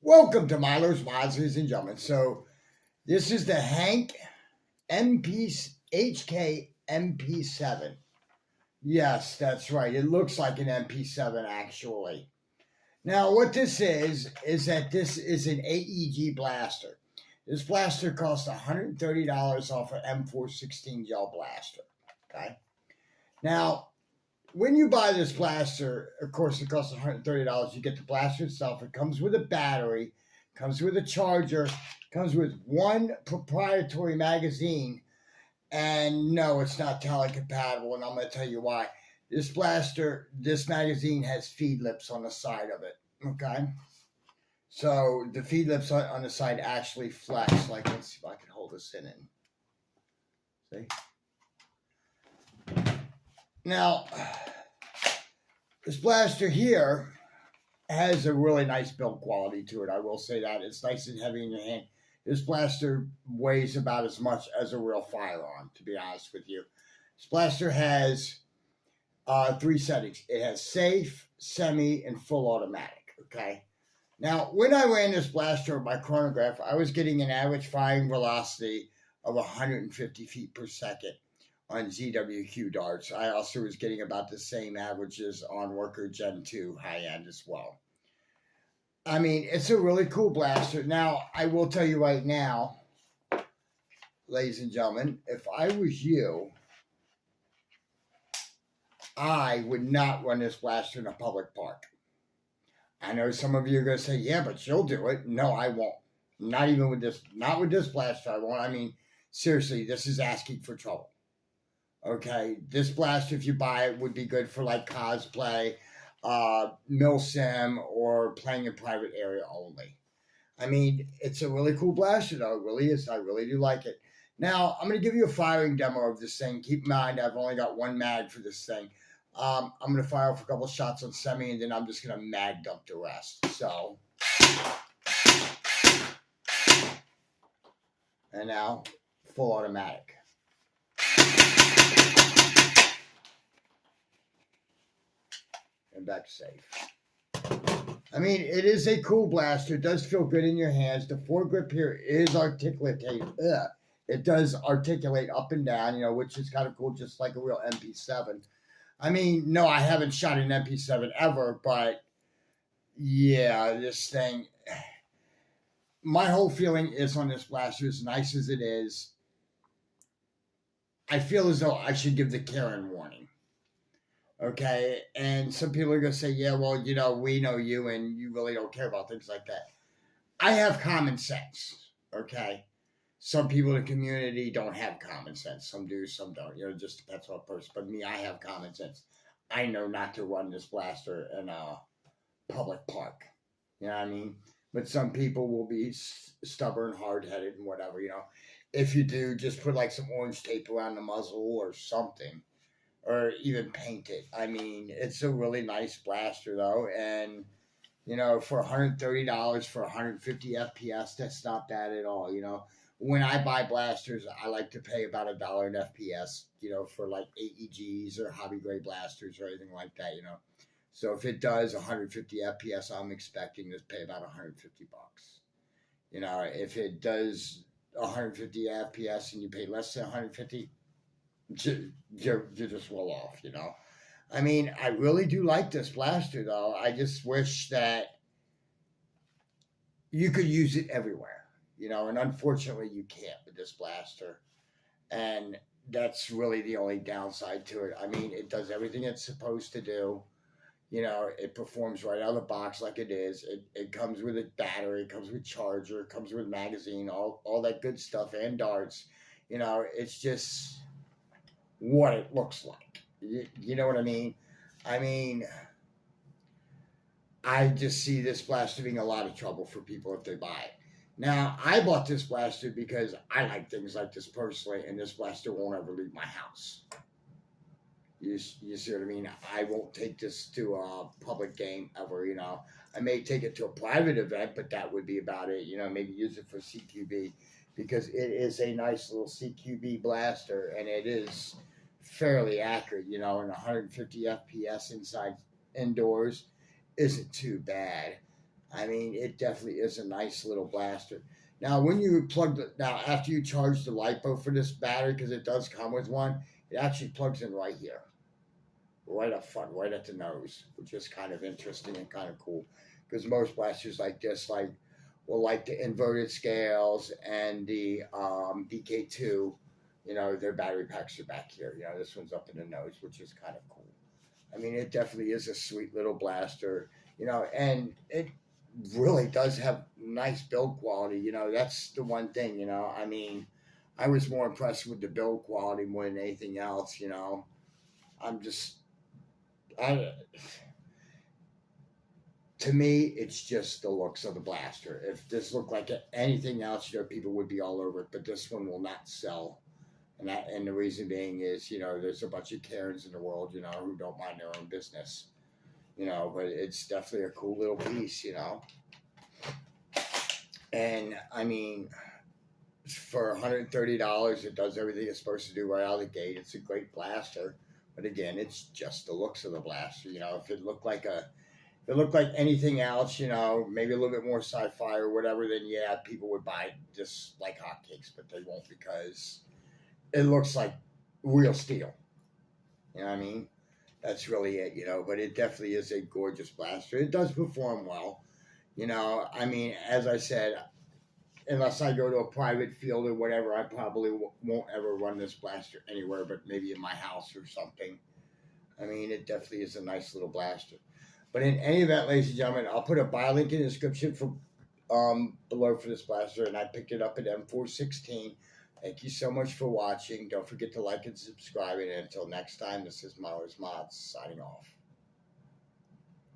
Welcome to Milo's Mods, ladies and gentlemen. So this is the Hank HK MP7. Yes, that's right. It looks like an MP7 actually. Now what this is that this is an AEG blaster. This blaster costs $130 off an M416 gel blaster. Okay. Now when you buy this blaster, of course, it costs $130. You get the blaster itself. It comes with a battery, comes with a charger, comes with one proprietary magazine. And no, it's not tele compatible. And I'm going to tell you why. This blaster, this magazine has feed lips on the side of it. Okay. So the feed lips on the side actually flex. Like, let's see if I can hold this in. See? Now, this blaster here has a really nice build quality to it. I will say that. It's nice and heavy in your hand. This blaster weighs about as much as a real firearm, to be honest with you. This blaster has three settings. It has safe, semi, and full automatic, okay? Now, when I ran this blaster with my chronograph, I was getting an average firing velocity of 150 feet per second on ZWQ darts. I also was getting about the same averages on Worker Gen 2 high-end as well. I mean, it's a really cool blaster. Now, I will tell you right now, ladies and gentlemen, if I was you, I would not run this blaster in a public park. I know some of you are going to say, yeah, but you'll do it. No, I won't. Not even with this, not with this blaster, I won't. I mean, seriously, this is asking for trouble. Okay, this blaster, if you buy it, would be good for like cosplay, milsim, or playing in private area only. I mean, it's a really cool blaster, though. It really is. I really do like it. Now, I'm going to give you a firing demo of this thing. Keep in mind, I've only got one mag for this thing. I'm going to fire off a couple shots on semi, and then I'm just going to mag dump the rest. So, and now, full automatic. And back safe. I mean, it is a cool blaster. It does feel good in your hands. The foregrip here is articulated. It does articulate up and down, you know, which is kind of cool, just like a real MP7. I mean, no, I haven't shot an MP7 ever, but yeah, this thing, my whole feeling is on this blaster, as nice as it is, I feel as though I should give the Karen warning. Okay, and some people are going to say, yeah, well, you know, we know you and you really don't care about things like that. I have common sense, okay? Some people in the community don't have common sense. Some do, some don't. You know, it just depends on the person. But me, I have common sense. I know not to run this blaster in a public park. You know what I mean? But some people will be stubborn, hard-headed, and whatever, you know. If you do, just put like some orange tape around the muzzle or something. Or even paint it. I mean, it's a really nice blaster, though. And, you know, for $130 for 150 FPS, that's not bad at all, you know. When I buy blasters, I like to pay about $1 an FPS, you know, for like AEGs or hobby grade blasters or anything like that, you know. So if it does 150 FPS, I'm expecting to pay about 150 bucks. You know, if it does 150 FPS and you pay less than 150, you're just well off, you know. I mean, I really do like this blaster, though. I just wish that you could use it everywhere, you know, and unfortunately you can't with this blaster. And that's really the only downside to it. I mean, it does everything it's supposed to do. You know, it performs right out of the box like it is. It comes with a battery, it comes with charger, it comes with magazine, all that good stuff, and darts. You know, it's just what it looks like. You know what I mean? I mean, I just see this blaster being a lot of trouble for people if they buy it. Now, I bought this blaster because I like things like this personally, and this blaster won't ever leave my house. You see what I mean? I won't take this to a public game ever, you know. I may take it to a private event, but that would be about it. You know, maybe use it for CQB because it is a nice little CQB blaster, and it is fairly accurate, you know, and 150 FPS indoors isn't too bad. I mean, it definitely is a nice little blaster. Now, when you plug now after you charge the LiPo for this battery, because it does come with one, it actually plugs in right here, right up front, right at the nose, which is kind of interesting and kind of cool. Because most blasters like this, like the inverted scales and the BK2, their battery packs are back here. This one's up in the nose, which is kind of cool. I mean, it definitely is a sweet little blaster, and it really does have nice build quality. That's the one thing, I mean, I was more impressed with the build quality more than anything else. I'm just, I, to me, it's just the looks of the blaster. If this looked like anything else, people would be all over it, but this one will not sell. And the reason being is, there's a bunch of Karens in the world, who don't mind their own business, but it's definitely a cool little piece, And I mean, for $130, it does everything it's supposed to do right out of the gate. It's a great blaster, but again, it's just the looks of the blaster. If it looked like anything else, maybe a little bit more sci-fi or whatever, then yeah, people would buy it just like hotcakes, but they won't because it looks like real steel. You know what I mean? That's really it, but it definitely is a gorgeous blaster. It does perform well. I mean, as I said, unless I go to a private field or whatever, I probably won't ever run this blaster anywhere but maybe in my house or something. I mean, it definitely is a nice little blaster. But in any event, ladies and gentlemen, I'll put a buy link in the description for below for this blaster, and I picked it up at M416. Thank you so much for watching. Don't forget to like and subscribe. And until next time, this is Myler's Mods signing off.